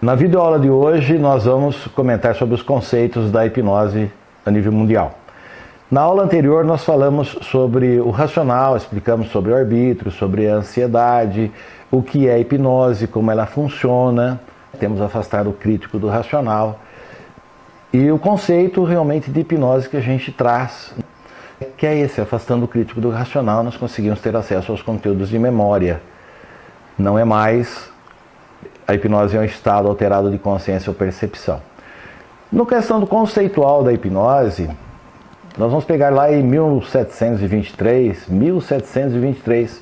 Na videoaula de hoje nós vamos comentar sobre os conceitos da hipnose a nível mundial. Na aula anterior nós falamos sobre o racional, explicamos sobre o arbítrio, sobre a ansiedade, o que é hipnose, como ela funciona, temos afastado o crítico do racional e o conceito realmente de hipnose que a gente traz, que é esse, afastando o crítico do racional, nós conseguimos ter acesso aos conteúdos de memória. Não é mais a hipnose é um estado alterado de consciência ou percepção. No questão do conceitual da hipnose, nós vamos pegar lá em 1723,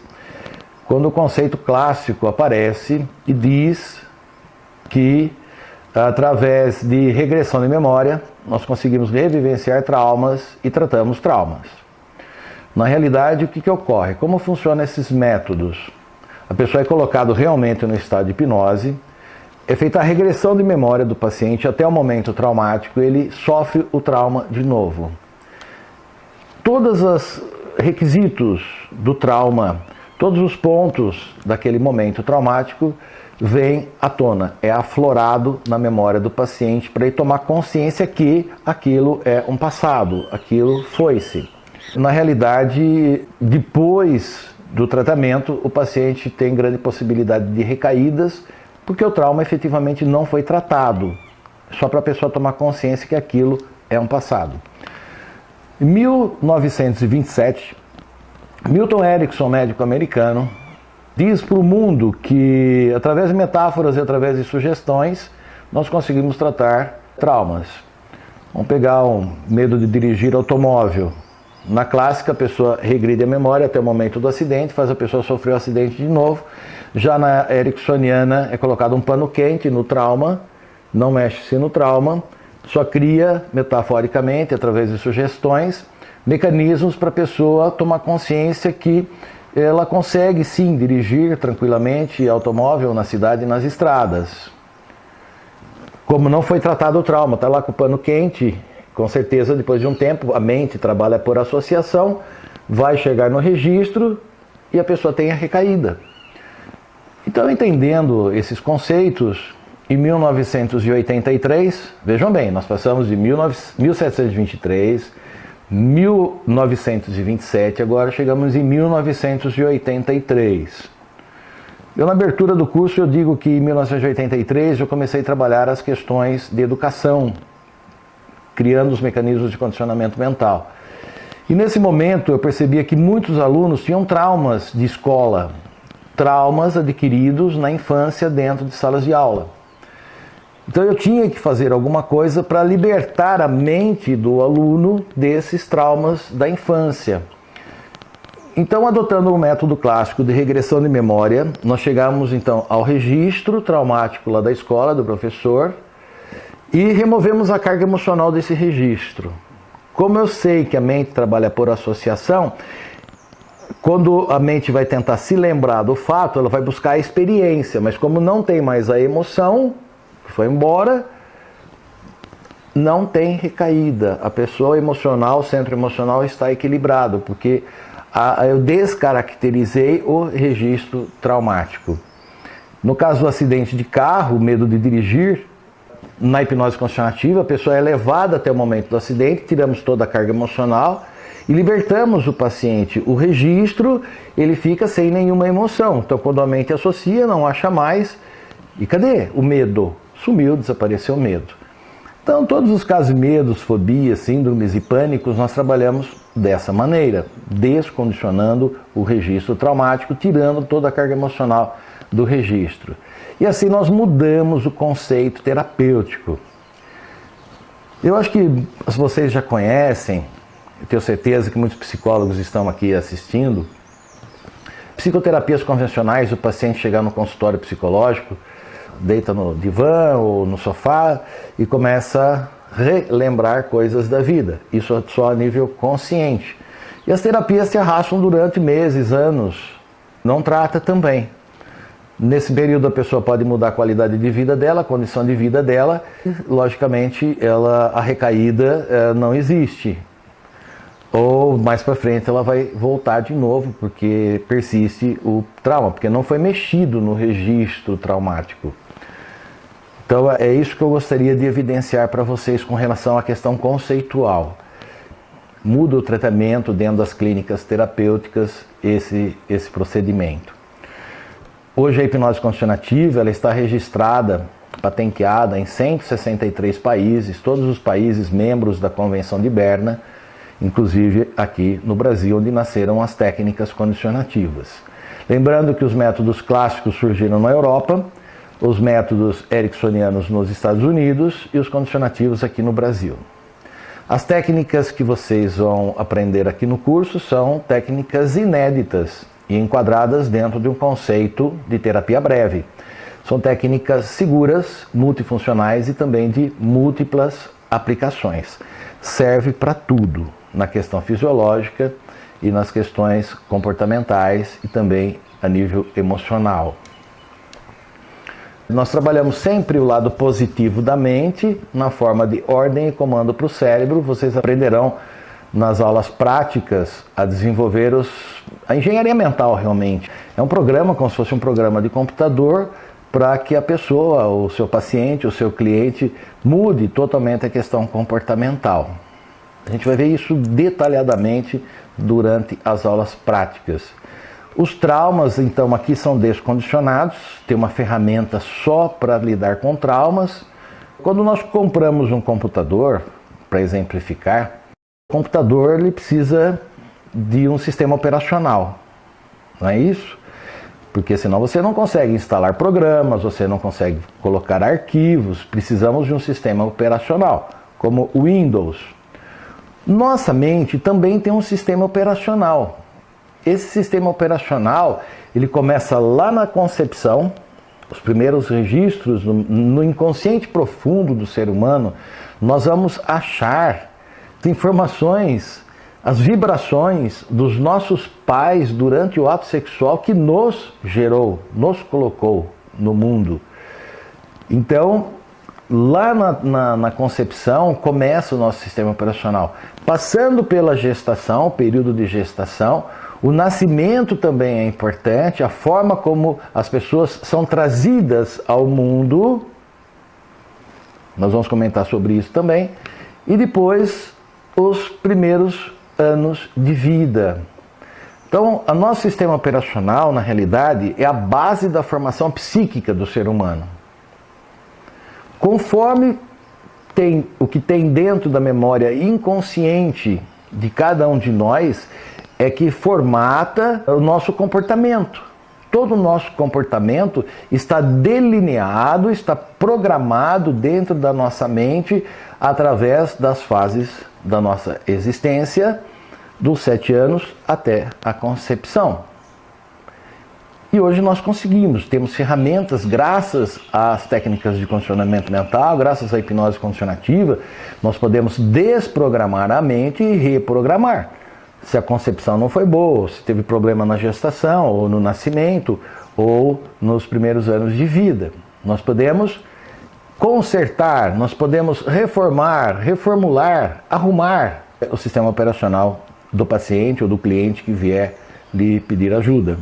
quando o conceito clássico aparece e diz que, através de regressão de memória, nós conseguimos revivenciar traumas e tratamos traumas. Na realidade, o que ocorre? Como funcionam esses métodos? A pessoa é colocada realmente no estado de hipnose, é feita a regressão de memória do paciente até o momento traumático, ele sofre o trauma de novo. Todos os requisitos do trauma, todos os pontos daquele momento traumático vêm à tona, é aflorado na memória do paciente para ele tomar consciência que aquilo é um passado, aquilo foi-se. Na realidade, depois do tratamento, o paciente tem grande possibilidade de recaídas, porque o trauma efetivamente não foi tratado, só para a pessoa tomar consciência que aquilo é um passado. Em 1927, Milton Erickson, médico americano, diz para o mundo que, através de metáforas e através de sugestões, nós conseguimos tratar traumas. Vamos pegar um medo de dirigir automóvel. Na clássica, a pessoa regride a memória até o momento do acidente, faz a pessoa sofrer o acidente de novo. Já na ericksoniana é colocado um pano quente no trauma, não mexe-se no trauma, só cria, metaforicamente, através de sugestões, mecanismos para a pessoa tomar consciência que ela consegue sim dirigir tranquilamente automóvel na cidade e nas estradas. Como não foi tratado o trauma, está lá com o pano quente, com certeza depois de um tempo a mente trabalha por associação, vai chegar no registro e a pessoa tem a recaída. Então, entendendo esses conceitos, em 1983, vejam bem, nós passamos de 1723, 1927, agora chegamos em 1983. Na abertura do curso eu digo que em 1983 eu comecei a trabalhar as questões de educação, criando os mecanismos de condicionamento mental. E nesse momento eu percebia que muitos alunos tinham traumas de escola, traumas adquiridos na infância dentro de salas de aula. Então eu tinha que fazer alguma coisa para libertar a mente do aluno desses traumas da infância. Então, adotando o método clássico de regressão de memória, nós chegamos então ao registro traumático lá da escola, do professor, e removemos a carga emocional desse registro. Como eu sei que a mente trabalha por associação, quando a mente vai tentar se lembrar do fato, ela vai buscar a experiência, mas como não tem mais a emoção, foi embora, não tem recaída. A pessoa emocional, o centro emocional está equilibrado, porque eu descaracterizei o registro traumático. No caso do acidente de carro, o medo de dirigir, na hipnose conscienciativa, a pessoa é levada até o momento do acidente, tiramos toda a carga emocional e libertamos o paciente. O registro, ele fica sem nenhuma emoção. Então, quando a mente associa, não acha mais. E cadê o medo? Sumiu, desapareceu o medo. Então, todos os casos de medos, fobias, síndromes e pânicos, nós trabalhamos dessa maneira, descondicionando o registro traumático, tirando toda a carga emocional do registro. E assim nós mudamos o conceito terapêutico. Eu acho que vocês já conhecem, eu tenho certeza que muitos psicólogos estão aqui assistindo, psicoterapias convencionais, o paciente chegar no consultório psicológico, deita no divã ou no sofá e começa a relembrar coisas da vida. Isso só a nível consciente. E as terapias se arrastam durante meses, anos. Não trata também. Nesse período a pessoa pode mudar a qualidade de vida dela, a condição de vida dela. Logicamente, a recaída não existe. Ou mais para frente ela vai voltar de novo, porque persiste o trauma, porque não foi mexido no registro traumático. Então é isso que eu gostaria de evidenciar para vocês com relação à questão conceitual. Muda o tratamento dentro das clínicas terapêuticas esse procedimento. Hoje a hipnose condicionativa ela está registrada, patenteada em 163 países, todos os países membros da Convenção de Berna, inclusive aqui no Brasil, onde nasceram as técnicas condicionativas. Lembrando que os métodos clássicos surgiram na Europa, os métodos ericksonianos nos Estados Unidos e os condicionativos aqui no Brasil. As técnicas que vocês vão aprender aqui no curso são técnicas inéditas e enquadradas dentro de um conceito de terapia breve. São técnicas seguras, multifuncionais e também de múltiplas aplicações. Serve para tudo, na questão fisiológica e nas questões comportamentais e também a nível emocional. Nós trabalhamos sempre o lado positivo da mente, na forma de ordem e comando para o cérebro. Vocês aprenderão nas aulas práticas a desenvolver a engenharia mental realmente. É um programa, como se fosse um programa de computador, para que a pessoa, o seu paciente, o seu cliente, mude totalmente a questão comportamental. A gente vai ver isso detalhadamente durante as aulas práticas. Os traumas, então, aqui são descondicionados, tem uma ferramenta só para lidar com traumas. Quando nós compramos um computador, para exemplificar, o computador ele precisa de um sistema operacional, não é isso? Porque senão você não consegue instalar programas, você não consegue colocar arquivos, precisamos de um sistema operacional, como o Windows. Nossa mente também tem um sistema operacional. Esse sistema operacional, ele começa lá na concepção, os primeiros registros no inconsciente profundo do ser humano, nós vamos achar informações, as vibrações dos nossos pais durante o ato sexual que nos gerou, nos colocou no mundo. Então, lá na concepção começa o nosso sistema operacional. Passando pela gestação, o período de gestação, o nascimento também é importante, a forma como as pessoas são trazidas ao mundo, nós vamos comentar sobre isso também, e depois os primeiros anos de vida. Então, o nosso sistema operacional, na realidade, é a base da formação psíquica do ser humano. Conforme o que tem dentro da memória inconsciente de cada um de nós, é que formata o nosso comportamento. Todo o nosso comportamento está delineado, está programado dentro da nossa mente através das fases da nossa existência, dos 7 anos até a concepção. E hoje nós temos ferramentas, graças às técnicas de condicionamento mental, graças à hipnose condicionativa, nós podemos desprogramar a mente e reprogramar. Se a concepção não foi boa, se teve problema na gestação, ou no nascimento, ou nos primeiros anos de vida. Nós podemos consertar, nós podemos reformar, reformular, arrumar o sistema operacional do paciente ou do cliente que vier lhe pedir ajuda.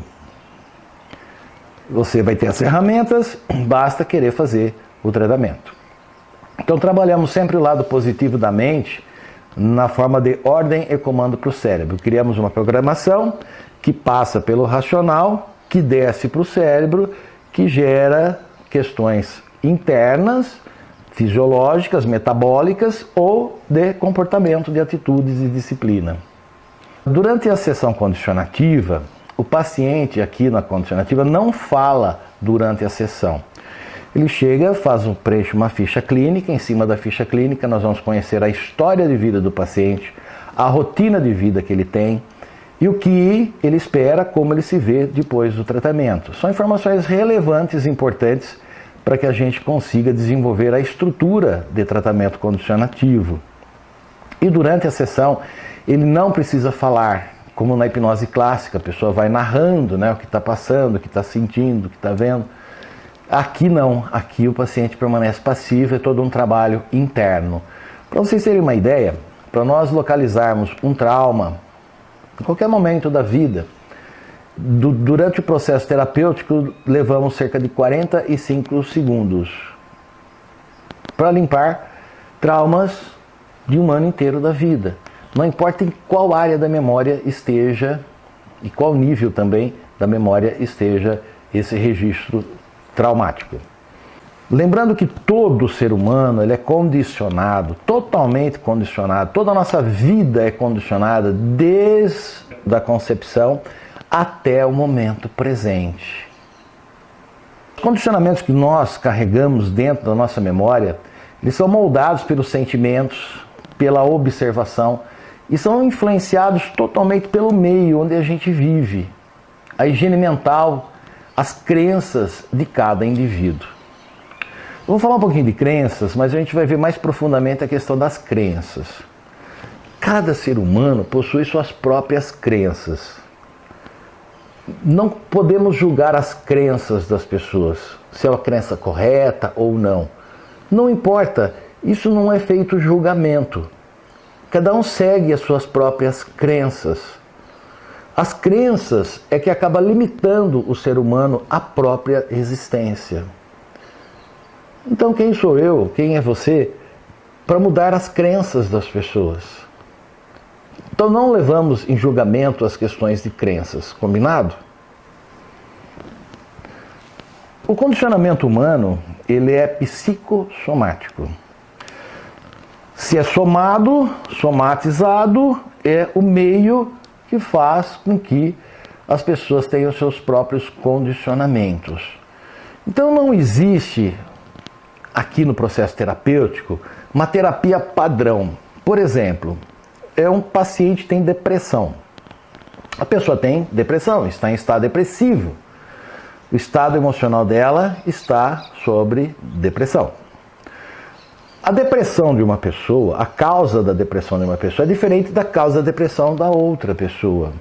Você vai ter as ferramentas, basta querer fazer o tratamento. Então trabalhamos sempre o lado positivo da mente, na forma de ordem e comando para o cérebro. Criamos uma programação que passa pelo racional, que desce para o cérebro, que gera questões internas, fisiológicas, metabólicas ou de comportamento, de atitudes e disciplina. Durante a sessão condicionativa, o paciente aqui na condicionativa não fala durante a sessão. Ele chega, preenche uma ficha clínica, em cima da ficha clínica nós vamos conhecer a história de vida do paciente, a rotina de vida que ele tem e o que ele espera, como ele se vê depois do tratamento. São informações relevantes e importantes para que a gente consiga desenvolver a estrutura de tratamento condicionativo. E durante a sessão ele não precisa falar, como na hipnose clássica, a pessoa vai narrando, né, o que está passando, o que está sentindo, o que está vendo. Aqui não, aqui o paciente permanece passivo, é todo um trabalho interno. Para vocês terem uma ideia, para nós localizarmos um trauma, em qualquer momento da vida, durante o processo terapêutico, levamos cerca de 45 segundos. para limpar traumas de um ano inteiro da vida. Não importa em qual área da memória esteja e qual nível também da memória esteja esse registro traumático. Lembrando que todo ser humano ele é condicionado, totalmente condicionado, toda a nossa vida é condicionada desde a concepção até o momento presente. Os condicionamentos que nós carregamos dentro da nossa memória, eles são moldados pelos sentimentos, pela observação e são influenciados totalmente pelo meio onde a gente vive, a higiene mental, as crenças de cada indivíduo. Vamos falar um pouquinho de crenças, mas a gente vai ver mais profundamente a questão das crenças. Cada ser humano possui suas próprias crenças. Não podemos julgar as crenças das pessoas, se é uma crença correta ou não. Não importa, isso não é feito julgamento. Cada um segue as suas próprias crenças. As crenças é que acaba limitando o ser humano à própria existência. Então quem sou eu, quem é você, para mudar as crenças das pessoas? Então não levamos em julgamento as questões de crenças, combinado? O condicionamento humano, ele é psicossomático. Se é somado, somatizado, é o meio que faz com que as pessoas tenham seus próprios condicionamentos. Então não existe aqui no processo terapêutico uma terapia padrão. Por exemplo, um paciente tem depressão. A pessoa tem depressão, está em estado depressivo. O estado emocional dela está sobre depressão. A depressão de uma pessoa, a causa da depressão de uma pessoa é diferente da causa da depressão da outra pessoa.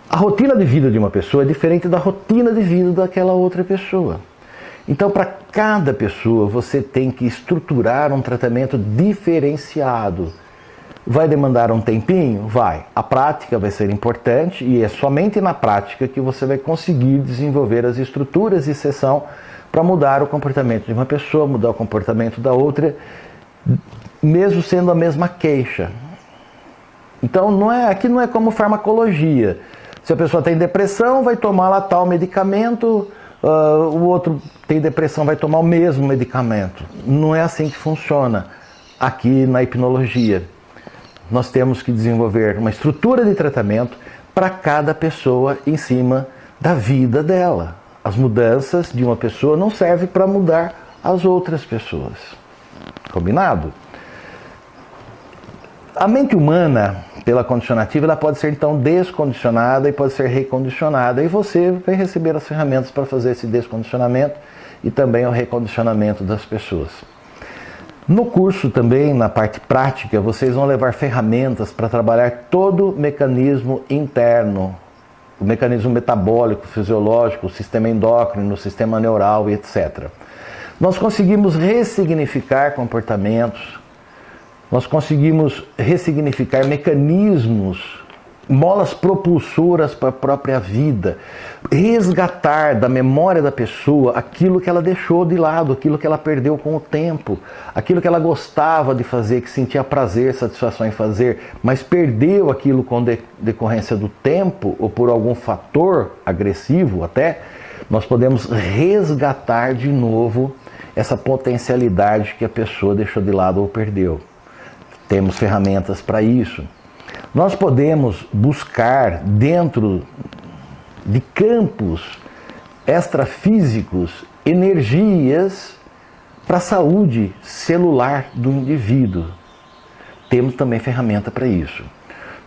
A rotina de vida de uma pessoa é diferente da rotina de vida daquela outra pessoa. Então, para cada pessoa, você tem que estruturar um tratamento diferenciado. Vai demandar um tempinho? Vai. A prática vai ser importante e é somente na prática que você vai conseguir desenvolver as estruturas de sessão para mudar o comportamento de uma pessoa, mudar o comportamento da outra, mesmo sendo a mesma queixa. Então, aqui não é como farmacologia. Se a pessoa tem depressão, vai tomar lá tal medicamento, o outro tem depressão, vai tomar o mesmo medicamento. Não é assim que funciona aqui na hipnologia. Nós temos que desenvolver uma estrutura de tratamento para cada pessoa em cima da vida dela. As mudanças de uma pessoa não servem para mudar as outras pessoas. Combinado? A mente humana, pela condicionativa, ela pode ser então descondicionada e pode ser recondicionada. E você vai receber as ferramentas para fazer esse descondicionamento e também o recondicionamento das pessoas. No curso também, na parte prática, vocês vão levar ferramentas para trabalhar todo o mecanismo interno, o mecanismo metabólico, fisiológico, o sistema endócrino, o sistema neural e etc. Nós conseguimos ressignificar comportamentos, nós conseguimos ressignificar mecanismos, molas propulsoras para a própria vida, resgatar da memória da pessoa aquilo que ela deixou de lado, aquilo que ela perdeu com o tempo, aquilo que ela gostava de fazer, que sentia prazer, satisfação em fazer, mas perdeu aquilo com decorrência do tempo ou por algum fator agressivo até, nós podemos resgatar de novo essa potencialidade que a pessoa deixou de lado ou perdeu. Temos ferramentas para isso. Nós podemos buscar dentro de campos extrafísicos energias para a saúde celular do indivíduo. Temos também ferramenta para isso.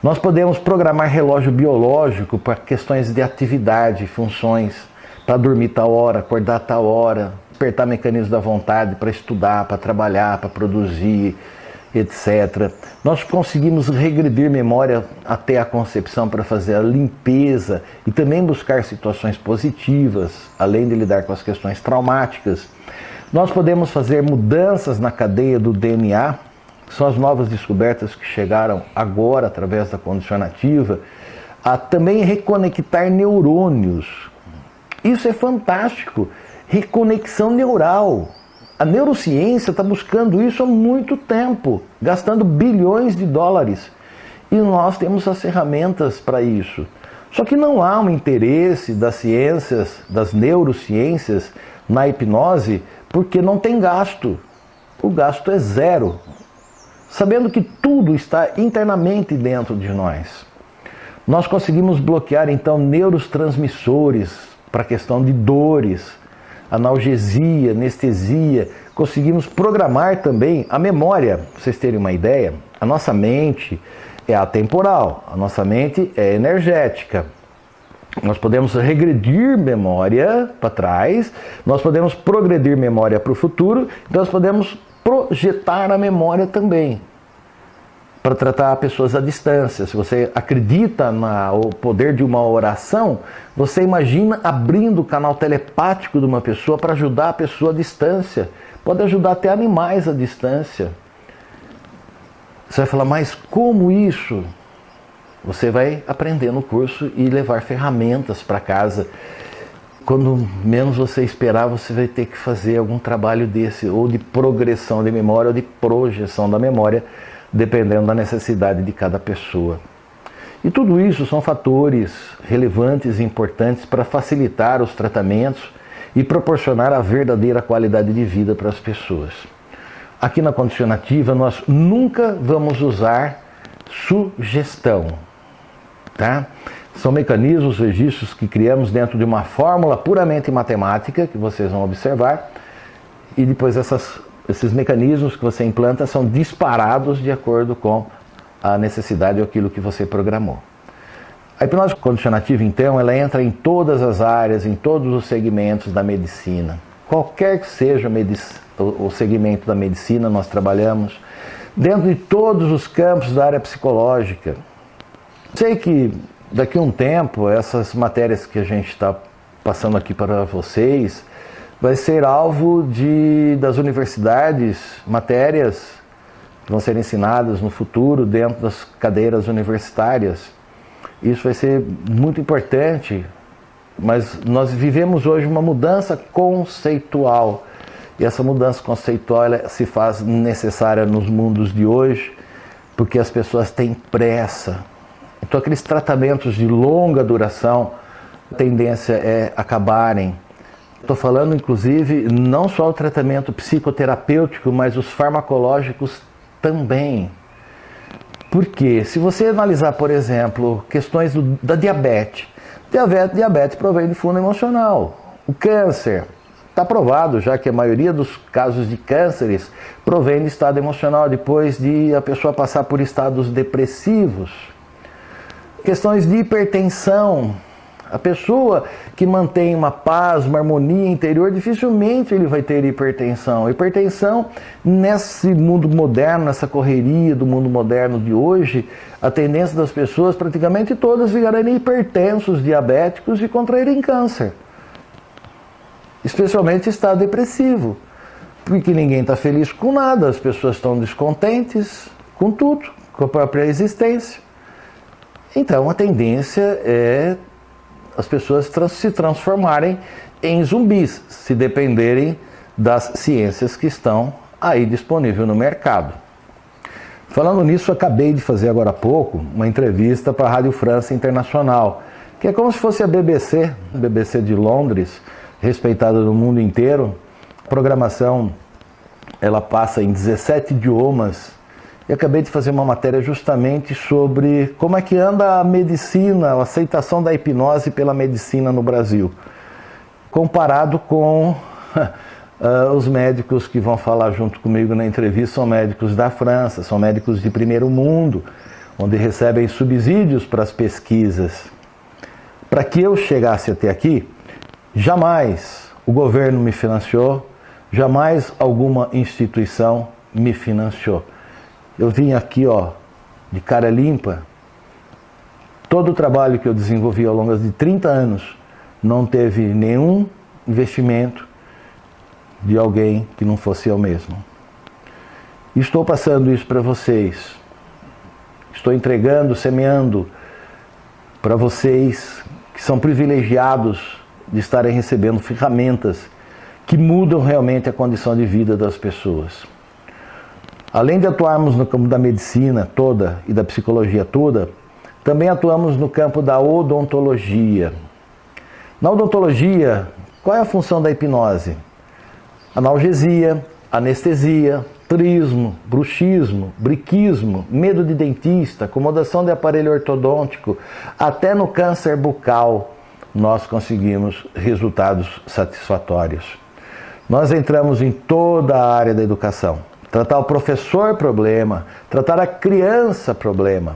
Nós podemos programar relógio biológico para questões de atividade, funções, para dormir tal hora, acordar tal hora, despertar mecanismos da vontade para estudar, para trabalhar, para produzir, etc. Nós conseguimos regredir memória até a concepção para fazer a limpeza e também buscar situações positivas, além de lidar com as questões traumáticas. Nós podemos fazer mudanças na cadeia do DNA, que são as novas descobertas que chegaram agora através da condicionativa, a também reconectar neurônios. Isso é fantástico, reconexão neural. A neurociência está buscando isso há muito tempo, gastando bilhões de dólares. E nós temos as ferramentas para isso. Só que não há um interesse das ciências, das neurociências, na hipnose, porque não tem gasto. O gasto é zero. Sabendo que tudo está internamente dentro de nós. Nós conseguimos bloquear então neurotransmissores para a questão de dores, analgesia, anestesia. Conseguimos programar também a memória. Para vocês terem uma ideia, a nossa mente é atemporal, a nossa mente é energética. Nós podemos regredir memória para trás, nós podemos progredir memória para o futuro, então nós podemos projetar a memória também, para tratar pessoas à distância. Se você acredita no poder de uma oração, você imagina abrindo o canal telepático de uma pessoa para ajudar a pessoa à distância. Pode ajudar até animais à distância. Você vai falar, mas como isso? Você vai aprender no curso e levar ferramentas para casa. Quando menos você esperar, você vai ter que fazer algum trabalho desse, ou de progressão de memória, ou de projeção da memória, dependendo da necessidade de cada pessoa. E tudo isso são fatores relevantes e importantes para facilitar os tratamentos e proporcionar a verdadeira qualidade de vida para as pessoas. Aqui na Condicionativa nós nunca vamos usar sugestão, tá? São mecanismos, registros que criamos dentro de uma fórmula puramente matemática, que vocês vão observar, e depois esses mecanismos que você implanta são disparados de acordo com a necessidade ou aquilo que você programou. A hipnose condicionativa, então, ela entra em todas as áreas, em todos os segmentos da medicina. Qualquer que seja o segmento da medicina, nós trabalhamos dentro de todos os campos da área psicológica. Sei que daqui a um tempo, essas matérias que a gente está passando aqui para vocês, vai ser alvo das universidades, matérias que vão ser ensinadas no futuro dentro das cadeiras universitárias. Isso vai ser muito importante, mas nós vivemos hoje uma mudança conceitual. E essa mudança conceitual ela se faz necessária nos mundos de hoje, porque as pessoas têm pressa. Então aqueles tratamentos de longa duração, a tendência é acabarem. Estou falando, inclusive, não só o tratamento psicoterapêutico, mas os farmacológicos também. Porque se você analisar, por exemplo, questões da diabetes, diabetes provém de fundo emocional. O câncer, está provado já que a maioria dos casos de cânceres provém de estado emocional, depois de a pessoa passar por estados depressivos. Questões de hipertensão. A pessoa que mantém uma paz, uma harmonia interior, dificilmente ele vai ter hipertensão. Hipertensão, nesse mundo moderno, nessa correria do mundo moderno de hoje, a tendência das pessoas, praticamente todas, ficarem hipertensos, diabéticos e contraírem câncer. Especialmente estado depressivo. Porque ninguém está feliz com nada, as pessoas estão descontentes com tudo, com a própria existência. Então a tendência é as pessoas se transformarem em zumbis, se dependerem das ciências que estão aí disponíveis no mercado. Falando nisso, acabei de fazer agora há pouco uma entrevista para a Rádio França Internacional, que é como se fosse a BBC de Londres, respeitada no mundo inteiro. A programação ela passa em 17 idiomas. E acabei de fazer uma matéria justamente sobre como é que anda a medicina, a aceitação da hipnose pela medicina no Brasil, comparado com os médicos que vão falar junto comigo na entrevista. São médicos da França, são médicos de primeiro mundo, onde recebem subsídios para as pesquisas. Para que eu chegasse até aqui, jamais o governo me financiou, jamais alguma instituição me financiou. Eu vim aqui, de cara limpa. Todo o trabalho que eu desenvolvi ao longo de 30 anos não teve nenhum investimento de alguém que não fosse eu mesmo. Estou passando isso para vocês. Estou entregando, semeando para vocês que são privilegiados de estarem recebendo ferramentas que mudam realmente a condição de vida das pessoas. Além de atuarmos no campo da medicina toda e da psicologia toda, também atuamos no campo da odontologia. Na odontologia, qual é a função da hipnose? Analgesia, anestesia, trismo, bruxismo, briquismo, medo de dentista, acomodação de aparelho ortodôntico, até no câncer bucal nós conseguimos resultados satisfatórios. Nós entramos em toda a área da educação. Tratar o professor problema, tratar a criança problema.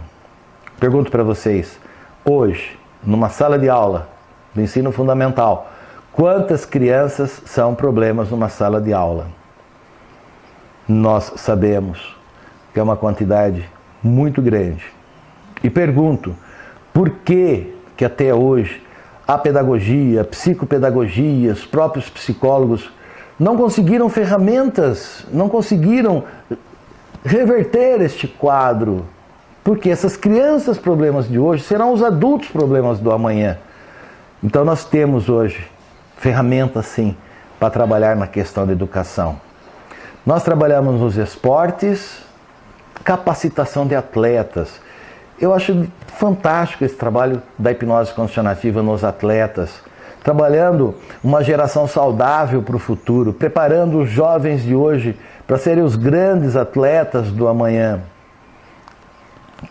Pergunto para vocês, hoje, numa sala de aula do ensino fundamental, quantas crianças são problemas numa sala de aula? Nós sabemos que é uma quantidade muito grande. E pergunto, por que até hoje a pedagogia, a psicopedagogia, os próprios psicólogos não conseguiram ferramentas, não conseguiram reverter este quadro? Porque essas crianças problemas de hoje serão os adultos problemas do amanhã. Então nós temos hoje ferramentas sim para trabalhar na questão da educação. Nós trabalhamos nos esportes, capacitação de atletas. Eu acho fantástico esse trabalho da hipnose condicionativa nos atletas, trabalhando uma geração saudável para o futuro, preparando os jovens de hoje para serem os grandes atletas do amanhã.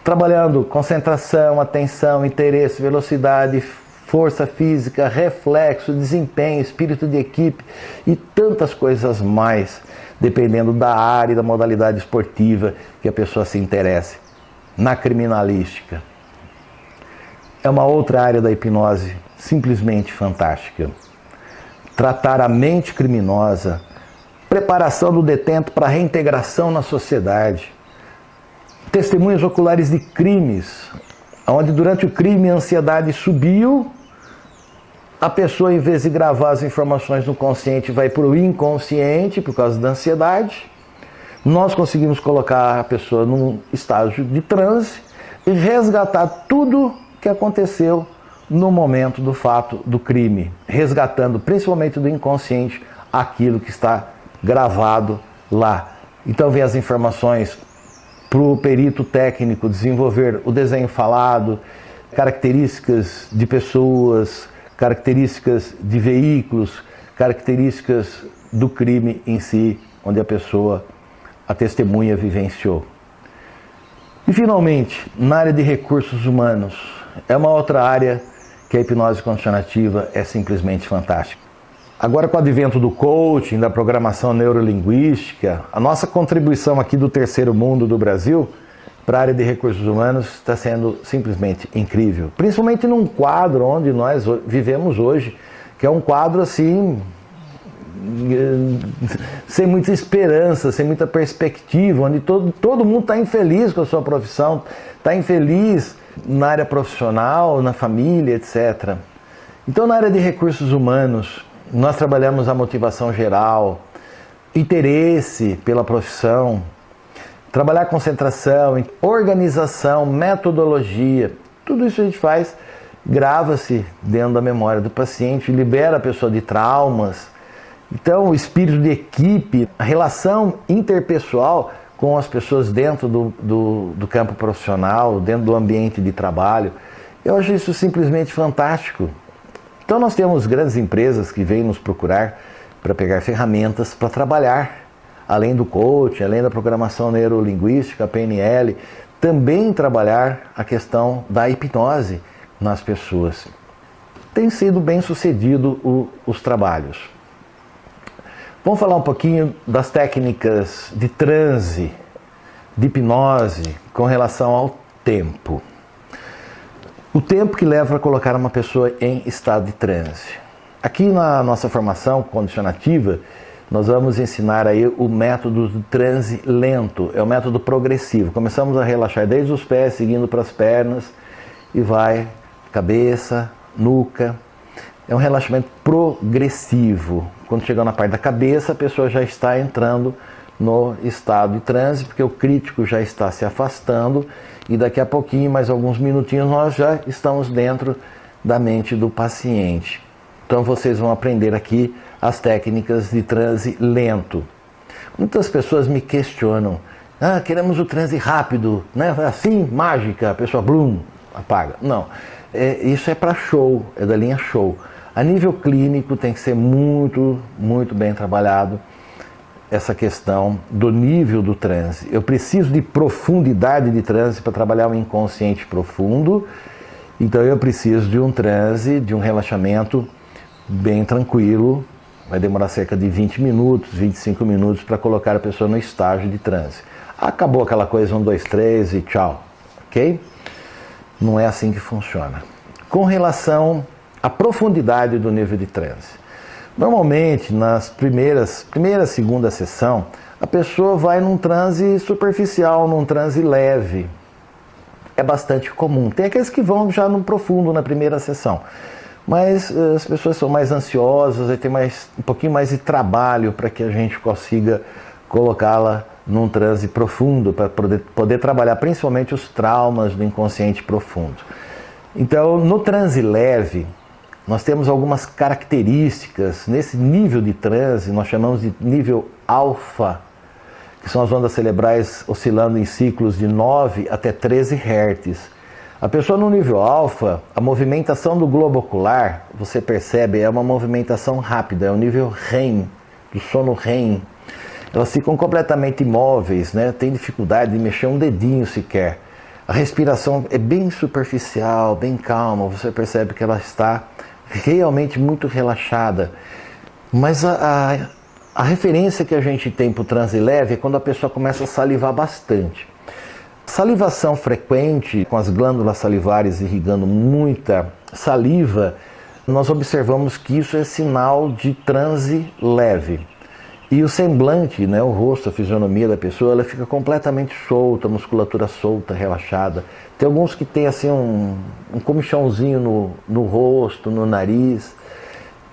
Trabalhando concentração, atenção, interesse, velocidade, força física, reflexo, desempenho, espírito de equipe e tantas coisas mais, dependendo da área e da modalidade esportiva que a pessoa se interesse. Na criminalística. É uma outra área da hipnose simplesmente fantástica. Tratar a mente criminosa, preparação do detento para a reintegração na sociedade, testemunhas oculares de crimes, onde durante o crime a ansiedade subiu, a pessoa, em vez de gravar as informações no consciente, vai para o inconsciente por causa da ansiedade. Nós conseguimos colocar a pessoa num estágio de transe e resgatar tudo que aconteceu no momento do fato do crime, resgatando principalmente do inconsciente aquilo que está gravado lá. Então vem as informações para o perito técnico desenvolver o desenho falado, características de pessoas, características de veículos, características do crime em si, onde a testemunha vivenciou. E finalmente, na área de recursos humanos, é uma outra área que a hipnose condicionativa é simplesmente fantástica. Agora, com o advento do coaching, da programação neurolinguística, a nossa contribuição aqui do terceiro mundo do Brasil para a área de recursos humanos está sendo simplesmente incrível. Principalmente num quadro onde nós vivemos hoje, que é um quadro assim, sem muita esperança, sem muita perspectiva, onde todo mundo está infeliz com a sua profissão, está infeliz na área profissional, na família, etc. Então, na área de recursos humanos, nós trabalhamos a motivação geral, interesse pela profissão, trabalhar concentração, organização, metodologia. Tudo isso a gente faz, grava-se dentro da memória do paciente, libera a pessoa de traumas. Então, o espírito de equipe, a relação interpessoal com as pessoas dentro do campo profissional, dentro do ambiente de trabalho, eu acho isso simplesmente fantástico. Então, nós temos grandes empresas que vêm nos procurar para pegar ferramentas para trabalhar, além do coaching, além da programação neurolinguística, PNL, também trabalhar a questão da hipnose nas pessoas. Tem sido bem sucedido os trabalhos. Vamos falar um pouquinho das técnicas de transe, de hipnose, com relação ao tempo. O tempo que leva a colocar uma pessoa em estado de transe. Aqui na nossa formação condicionativa, nós vamos ensinar aí o método do transe lento, é o método progressivo. Começamos a relaxar desde os pés, seguindo para as pernas, e vai cabeça, nuca. É um relaxamento progressivo. Quando chega na parte da cabeça, a pessoa já está entrando no estado de transe, porque o crítico já está se afastando e daqui a pouquinho, mais alguns minutinhos, nós já estamos dentro da mente do paciente. Então vocês vão aprender aqui as técnicas de transe lento. Muitas pessoas me questionam, queremos o transe rápido, né? Assim, mágica, a pessoa blum, apaga. Não, isso é para show, é da linha show. A nível clínico tem que ser muito, muito bem trabalhado essa questão do nível do transe. Eu preciso de profundidade de transe para trabalhar o inconsciente profundo, então eu preciso de um transe, de um relaxamento bem tranquilo, vai demorar cerca de 20 minutos, 25 minutos para colocar a pessoa no estágio de transe. Acabou aquela coisa 1, 2, 3 e tchau, ok? Não é assim que funciona. Com relação à profundidade do nível de transe. Normalmente, nas primeira, segunda sessão, a pessoa vai num transe superficial, num transe leve. É bastante comum. Tem aqueles que vão já no profundo na primeira sessão. Mas as pessoas são mais ansiosas e tem um pouquinho mais de trabalho para que a gente consiga colocá-la num transe profundo, para poder trabalhar principalmente os traumas do inconsciente profundo. Então, no transe leve, nós temos algumas características. Nesse nível de transe, nós chamamos de nível alfa, que são as ondas cerebrais oscilando em ciclos de 9 até 13 Hz. A pessoa no nível alfa, a movimentação do globo ocular, você percebe, é uma movimentação rápida, é o nível REM, do sono REM. Elas ficam completamente imóveis, né? Tem dificuldade de mexer um dedinho sequer. A respiração é bem superficial, bem calma, você percebe que ela está realmente muito relaxada. Mas a referência que a gente tem para o transe leve é quando a pessoa começa a salivar bastante. Salivação frequente, com as glândulas salivares irrigando muita saliva, nós observamos que isso é sinal de transe leve. E o semblante, né, o rosto, a fisionomia da pessoa, ela fica completamente solta, a musculatura solta, relaxada. Tem alguns que tem assim um comichãozinho no rosto, no nariz,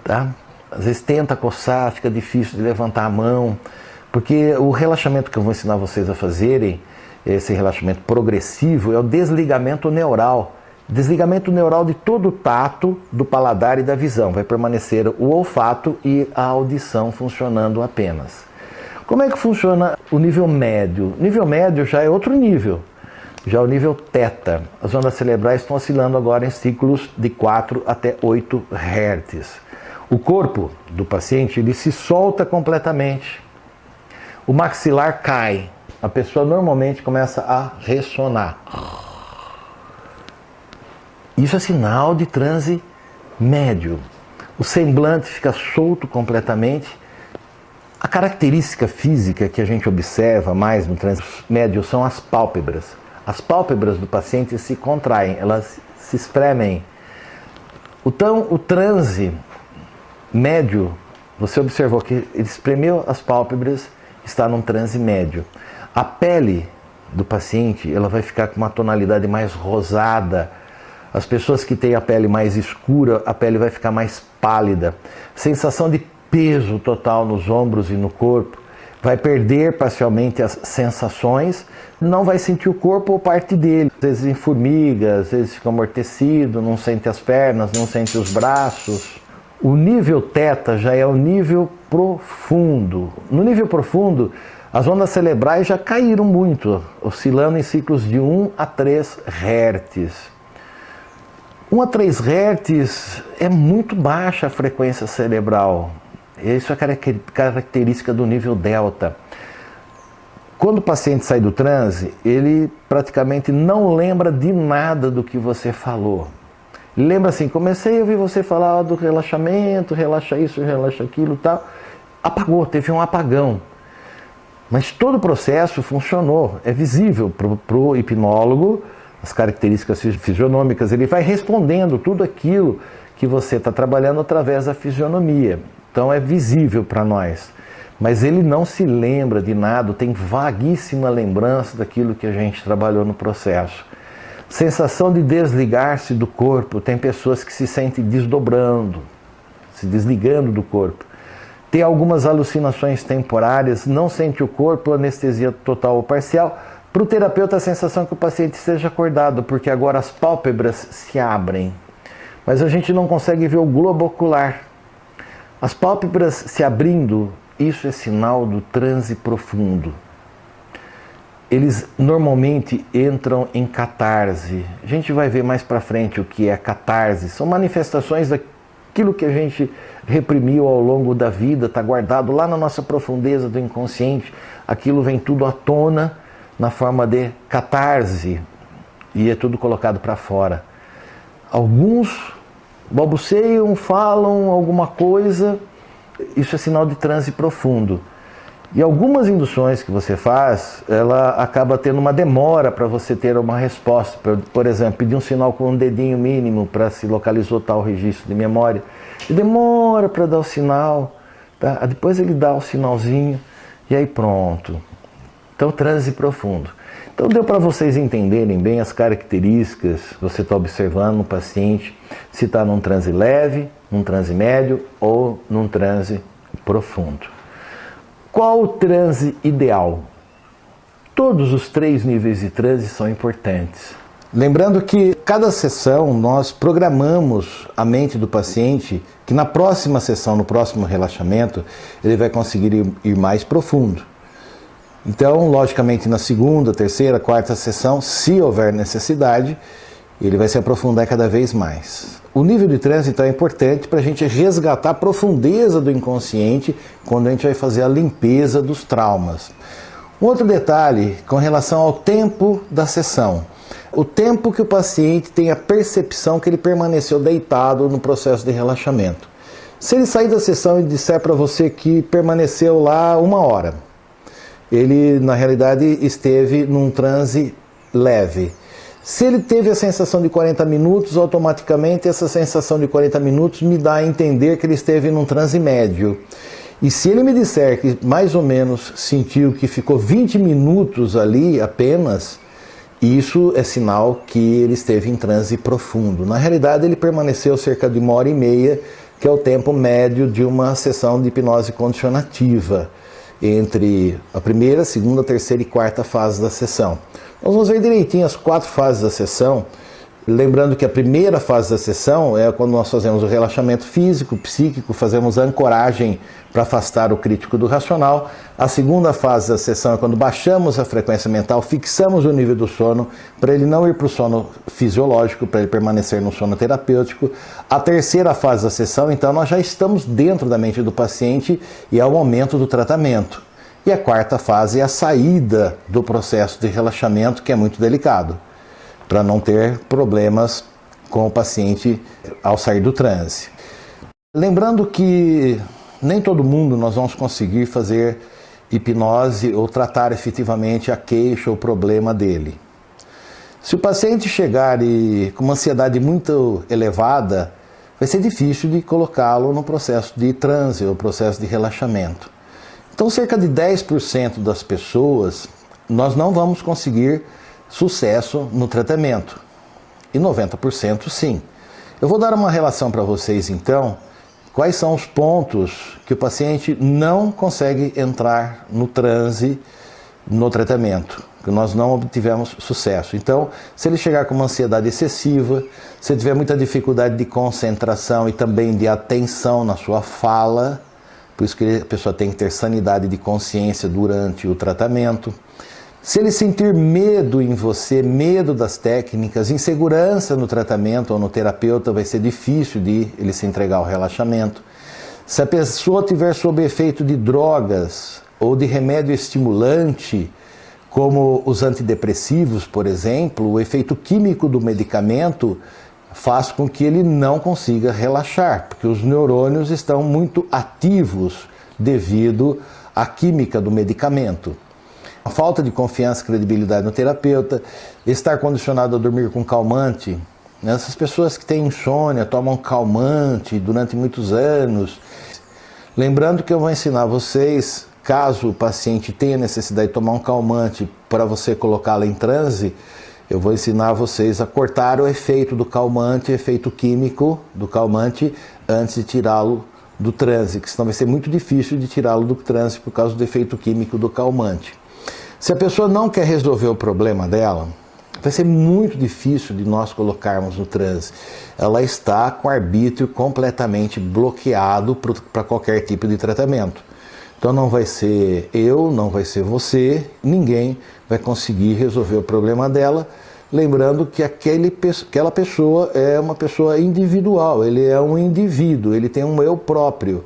tá? Às vezes tenta coçar, fica difícil de levantar a mão, porque o relaxamento que eu vou ensinar vocês a fazerem, esse relaxamento progressivo, é o desligamento neural. Desligamento neural de todo o tato, do paladar e da visão. Vai permanecer o olfato e a audição funcionando apenas. Como é que funciona o nível médio? O nível médio já é outro nível. Já o nível θ. As ondas cerebrais estão oscilando agora em ciclos de 4 até 8 Hz. O corpo do paciente ele se solta completamente. O maxilar cai. A pessoa normalmente começa a ressonar. Isso é sinal de transe médio. O semblante fica solto completamente. A característica física que a gente observa mais no transe médio são as pálpebras. As pálpebras do paciente se contraem, elas se espremem. Então, o transe médio, você observou que ele espremeu as pálpebras, está num transe médio. A pele do paciente ela vai ficar com uma tonalidade mais rosada. As pessoas que têm a pele mais escura, a pele vai ficar mais pálida. Sensação de peso total nos ombros e no corpo. Vai perder parcialmente as sensações, não vai sentir o corpo ou parte dele. Às vezes em formiga, às vezes fica amortecido, não sente as pernas, não sente os braços. O nível θ já é o nível profundo. No nível profundo, as ondas cerebrais já caíram muito, oscilando em ciclos de 1 a 3 Hz. 1 a 3 Hz é muito baixa a frequência cerebral. Isso é característica do nível delta. Quando o paciente sai do transe, ele praticamente não lembra de nada do que você falou. Ele lembra assim, comecei a ouvir você falar do relaxamento, relaxa isso, relaxa aquilo e tal. Apagou, teve um apagão. Mas todo o processo funcionou, é visível para o hipnólogo, as características fisionômicas, ele vai respondendo tudo aquilo que você está trabalhando através da fisionomia. Então é visível para nós. Mas ele não se lembra de nada, tem vaguíssima lembrança daquilo que a gente trabalhou no processo. Sensação de desligar-se do corpo, tem pessoas que se sentem desdobrando, se desligando do corpo. Tem algumas alucinações temporárias, não sente o corpo, anestesia total ou parcial. Para o terapeuta, a sensação é que o paciente esteja acordado, porque agora as pálpebras se abrem. Mas a gente não consegue ver o globo ocular. As pálpebras se abrindo, isso é sinal do transe profundo. Eles normalmente entram em catarse. A gente vai ver mais para frente o que é catarse. São manifestações daquilo que a gente reprimiu ao longo da vida, está guardado lá na nossa profundeza do inconsciente. Aquilo vem tudo à tona na forma de catarse e é tudo colocado para fora. Alguns balbuciam, falam alguma coisa, isso é sinal de transe profundo. E algumas induções que você faz, ela acaba tendo uma demora para você ter uma resposta. Por exemplo, pedir um sinal com um dedinho mínimo para se localizar tal registro de memória. E demora para dar o sinal, tá? Depois ele dá o sinalzinho e aí pronto. Então, transe profundo. Então, deu para vocês entenderem bem as características, você está observando no paciente, se está num transe leve, num transe médio ou num transe profundo. Qual o transe ideal? Todos os 3 níveis de transe são importantes. Lembrando que cada sessão nós programamos a mente do paciente que na próxima sessão, no próximo relaxamento, ele vai conseguir ir mais profundo. Então, logicamente, na segunda, terceira, quarta sessão, se houver necessidade, ele vai se aprofundar cada vez mais. O nível de transe, então, é importante para a gente resgatar a profundeza do inconsciente quando a gente vai fazer a limpeza dos traumas. Um outro detalhe com relação ao tempo da sessão. O tempo que o paciente tem a percepção que ele permaneceu deitado no processo de relaxamento. Se ele sair da sessão e disser para você que permaneceu lá 1 hora, ele, na realidade, esteve num transe leve. Se ele teve a sensação de 40 minutos, automaticamente essa sensação de 40 minutos me dá a entender que ele esteve num transe médio. E se ele me disser que mais ou menos sentiu que ficou 20 minutos ali apenas, isso é sinal que ele esteve em transe profundo. Na realidade, ele permaneceu cerca de 1h30, que é o tempo médio de uma sessão de hipnose condicionativa, entre a primeira, segunda, terceira e quarta fase da sessão. Nós vamos ver direitinho as 4 fases da sessão, lembrando que a primeira fase da sessão é quando nós fazemos o relaxamento físico, psíquico, fazemos a ancoragem para afastar o crítico do racional. A segunda fase da sessão é quando baixamos a frequência mental, fixamos o nível do sono para ele não ir para o sono fisiológico, para ele permanecer no sono terapêutico. A terceira fase da sessão, então, nós já estamos dentro da mente do paciente e é o momento do tratamento. E a quarta fase é a saída do processo de relaxamento, que é muito delicado, para não ter problemas com o paciente ao sair do transe. Lembrando que nem todo mundo nós vamos conseguir fazer hipnose ou tratar efetivamente a queixa ou problema dele. Se o paciente chegar com uma ansiedade muito elevada, vai ser difícil de colocá-lo no processo de transe ou processo de relaxamento. Então, cerca de 10% das pessoas nós não vamos conseguir sucesso no tratamento. E 90% sim. Eu vou dar uma relação para vocês então, quais são os pontos que o paciente não consegue entrar no transe no tratamento, que nós não obtivemos sucesso. Então, se ele chegar com uma ansiedade excessiva, se ele tiver muita dificuldade de concentração e também de atenção na sua fala, por isso que a pessoa tem que ter sanidade de consciência durante o tratamento. Se ele sentir medo em você, medo das técnicas, insegurança no tratamento ou no terapeuta, vai ser difícil de ele se entregar ao relaxamento. Se a pessoa tiver sob efeito de drogas ou de remédio estimulante, como os antidepressivos, por exemplo, o efeito químico do medicamento faz com que ele não consiga relaxar, porque os neurônios estão muito ativos devido à química do medicamento. A falta de confiança e credibilidade no terapeuta, estar condicionado a dormir com calmante. Essas pessoas que têm insônia, tomam calmante durante muitos anos. Lembrando que eu vou ensinar vocês, caso o paciente tenha necessidade de tomar um calmante para você colocá-lo em transe, eu vou ensinar vocês a cortar o efeito do calmante, efeito químico do calmante, antes de tirá-lo do transe, que senão vai ser muito difícil de tirá-lo do transe por causa do efeito químico do calmante. Se a pessoa não quer resolver o problema dela, vai ser muito difícil de nós colocarmos no transe. Ela está com o arbítrio completamente bloqueado para qualquer tipo de tratamento. Então não vai ser eu, não vai ser você, ninguém vai conseguir resolver o problema dela, lembrando que aquela pessoa é uma pessoa individual, ele é um indivíduo, ele tem um eu próprio.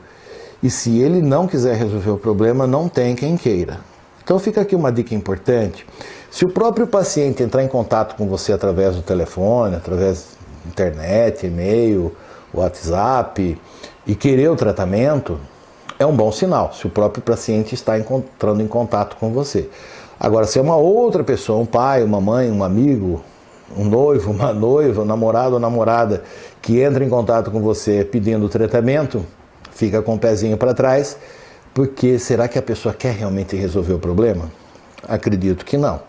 E se ele não quiser resolver o problema, não tem quem queira. Então fica aqui uma dica importante. Se o próprio paciente entrar em contato com você através do telefone, através da internet, e-mail, WhatsApp, e querer o tratamento, é um bom sinal, se o próprio paciente está entrando em contato com você. Agora, se é uma outra pessoa, um pai, uma mãe, um amigo, um noivo, uma noiva, um namorado ou namorada, que entra em contato com você pedindo tratamento, fica com o pezinho para trás, porque será que a pessoa quer realmente resolver o problema? Acredito que não.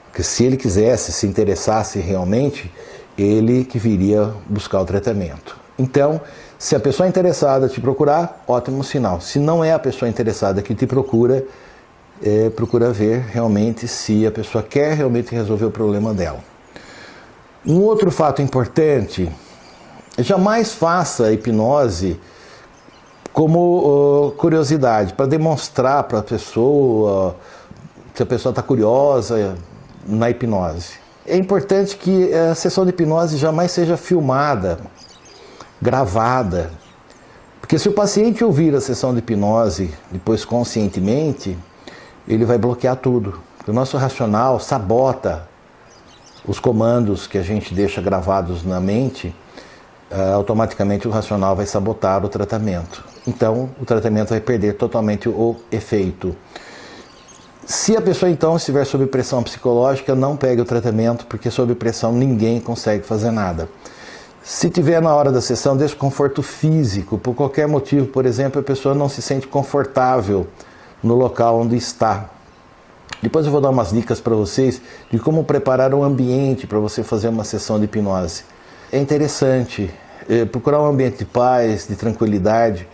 Porque se ele quisesse, se interessasse realmente, ele que viria buscar o tratamento. Então, se a pessoa interessada te procurar, ótimo sinal. Se não é a pessoa interessada que te procura, procura ver realmente se a pessoa quer realmente resolver o problema dela. Um outro fato importante, jamais faça a hipnose como curiosidade, para demonstrar para a pessoa se a pessoa está curiosa na hipnose. É importante que a sessão de hipnose jamais seja filmada, gravada, porque se o paciente ouvir a sessão de hipnose depois conscientemente, ele vai bloquear tudo. O nosso racional sabota os comandos que a gente deixa gravados na mente, automaticamente o racional vai sabotar o tratamento. Então o tratamento vai perder totalmente o efeito. Se a pessoa então estiver sob pressão psicológica, não pegue o tratamento, porque sob pressão ninguém consegue fazer nada. Se tiver na hora da sessão desconforto físico, por qualquer motivo, por exemplo, a pessoa não se sente confortável no local onde está. Depois eu vou dar umas dicas para vocês de como preparar um ambiente para você fazer uma sessão de hipnose. É interessante procurar um ambiente de paz, de tranquilidade,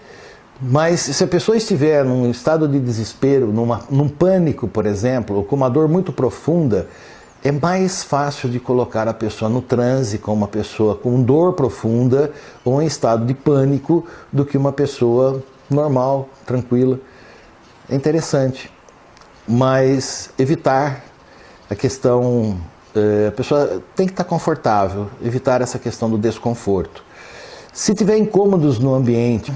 mas se a pessoa estiver num estado de desespero, num pânico, por exemplo, ou com uma dor muito profunda, é mais fácil de colocar a pessoa no transe com uma pessoa com dor profunda ou em estado de pânico do que uma pessoa normal, tranquila. É interessante, mas evitar a questão, a pessoa tem que estar confortável, evitar essa questão do desconforto. Se tiver incômodos no ambiente,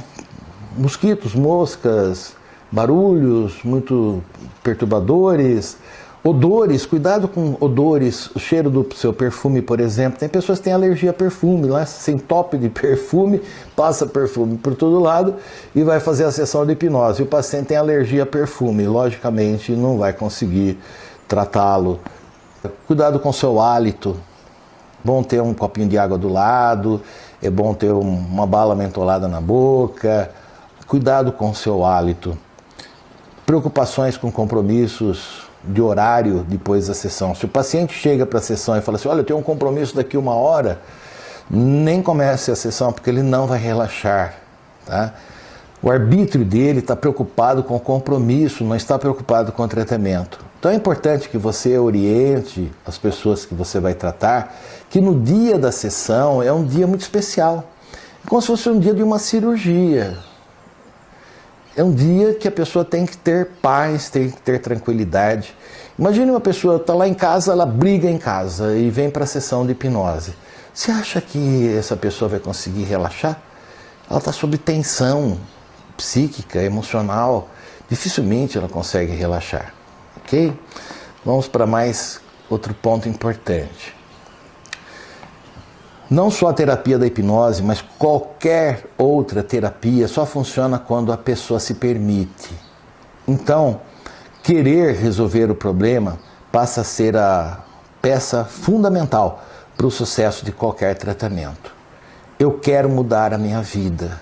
mosquitos, moscas, barulhos muito perturbadores, odores, cuidado com odores, o cheiro do seu perfume, por exemplo. Tem pessoas que têm alergia a perfume, lá se entope de perfume, passa perfume por todo lado e vai fazer a sessão de hipnose. E o paciente tem alergia a perfume, logicamente não vai conseguir tratá-lo. Cuidado com o seu hálito, bom ter um copinho de água do lado, é bom ter uma bala mentolada na boca. Cuidado com o seu hálito. Preocupações com compromissos de horário depois da sessão. Se o paciente chega para a sessão e fala assim, olha, eu tenho um compromisso daqui 1 hora, nem comece a sessão, porque ele não vai relaxar. Tá? O arbítrio dele está preocupado com o compromisso, não está preocupado com o tratamento. Então é importante que você oriente as pessoas que você vai tratar, que no dia da sessão é um dia muito especial. É como se fosse um dia de uma cirurgia. É um dia que a pessoa tem que ter paz, tem que ter tranquilidade. Imagine uma pessoa está lá em casa, ela briga em casa e vem para a sessão de hipnose. Você acha que essa pessoa vai conseguir relaxar? Ela está sob tensão psíquica, emocional. Dificilmente ela consegue relaxar. Ok? Vamos para mais outro ponto importante. Não só a terapia da hipnose, mas qualquer outra terapia só funciona quando a pessoa se permite. Então, querer resolver o problema passa a ser a peça fundamental para o sucesso de qualquer tratamento. Eu quero mudar a minha vida,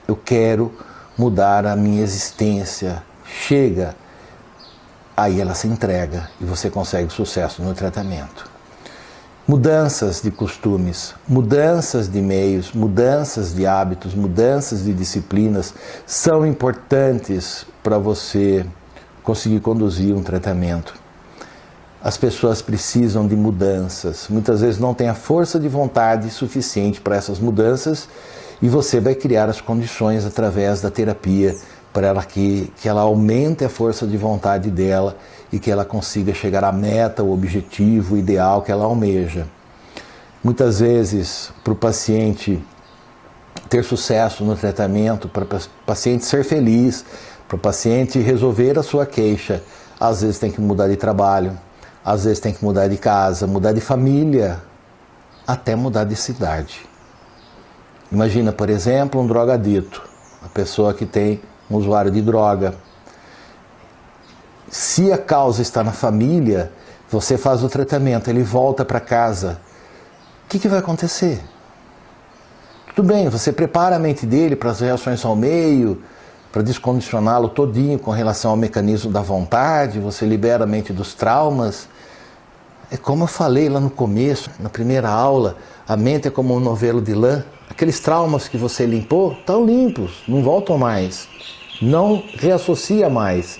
eu quero mudar a minha existência. Chega, aí ela se entrega e você consegue sucesso no tratamento. Mudanças de costumes, mudanças de meios, mudanças de hábitos, mudanças de disciplinas são importantes para você conseguir conduzir um tratamento. as pessoas precisam de mudanças. Muitas vezes não tem a força de vontade suficiente para essas mudanças e você vai criar as condições através da terapia para ela que ela aumente a força de vontade dela e que ela consiga chegar à meta, o objetivo, o ideal que ela almeja. Muitas vezes, para o paciente ter sucesso no tratamento, para o paciente ser feliz, para o paciente resolver a sua queixa, às vezes tem que mudar de trabalho, às vezes tem que mudar de casa, mudar de família, até mudar de cidade. Imagina, por exemplo, um drogadito, uma pessoa que tem um usuário de droga. Se a causa está na família, você faz o tratamento, ele volta para casa, o que vai acontecer? Tudo bem, você prepara a mente dele para as reações ao meio, para descondicioná-lo todinho com relação ao mecanismo da vontade, você libera a mente dos traumas. É como eu falei lá no começo, na primeira aula, a mente é como um novelo de lã. Aqueles traumas que você limpou, estão limpos, não voltam mais, não reassocia mais.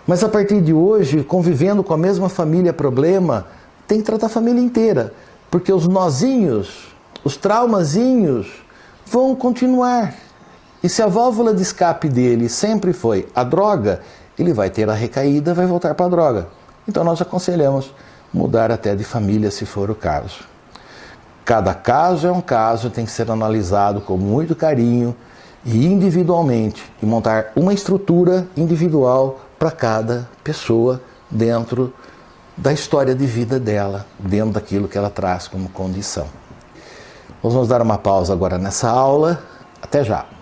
Mas a partir de hoje, convivendo com a mesma família problema, tem que tratar a família inteira, porque os nozinhos, os traumazinhos vão continuar. E se a válvula de escape dele sempre foi a droga, ele vai ter a recaída, vai voltar para a droga. Então nós aconselhamos mudar até de família se for o caso. Cada caso é um caso, tem que ser analisado com muito carinho e individualmente, e montar uma estrutura individual para cada pessoa dentro da história de vida dela, dentro daquilo que ela traz como condição. Nós vamos dar uma pausa agora nessa aula. Até já!